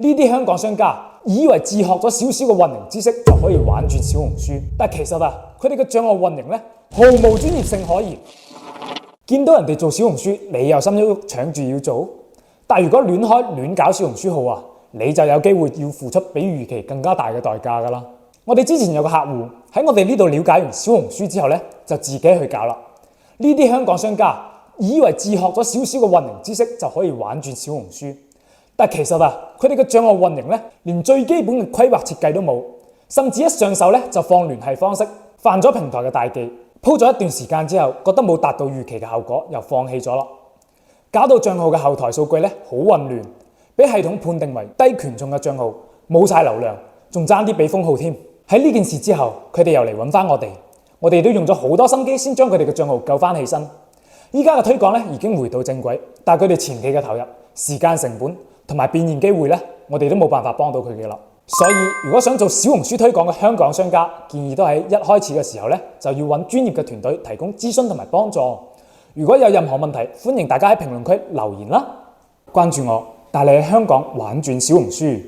呢啲香港商家以為自學咗少少嘅運營知識就可以玩轉小紅書，但其實佢哋嘅賬號運營咧毫無專業性可言。見到人哋做小紅書，你又心喐喐搶住要做，但如果亂開亂搞小紅書號你就有機會要付出比預期更加大嘅代價㗎啦。我哋之前有個客戶喺我哋呢度了解完小紅書之後咧，就自己去搞啦。呢啲香港商家以為自學咗少少嘅運營知識就可以玩轉小紅書，但其實佢哋嘅賬號運營咧連最基本嘅規劃設計都冇，甚至一上手咧就放聯繫方式，犯咗平台嘅大忌。鋪咗一段時間之後，覺得冇達到預期嘅效果，又放棄咗啦。搞到賬號嘅後台數據咧好混亂，俾系統判定為低權重嘅賬號，冇晒流量，仲爭啲俾封號添。喺呢件事之後，佢哋又嚟揾翻我哋都用咗好多心機先將佢哋嘅賬號救翻起身。依家嘅推廣咧已經回到正軌，但係佢哋前期嘅投入、時間成本同埋變現機會咧，我哋都冇辦法幫到佢嘅啦。所以如果想做小紅書推廣嘅香港商家，建議都喺一開始嘅時候咧，就要揾專業嘅團隊提供諮詢同埋幫助。如果有任何問題，歡迎大家喺評論區留言啦。關注我，帶你喺香港玩轉小紅書。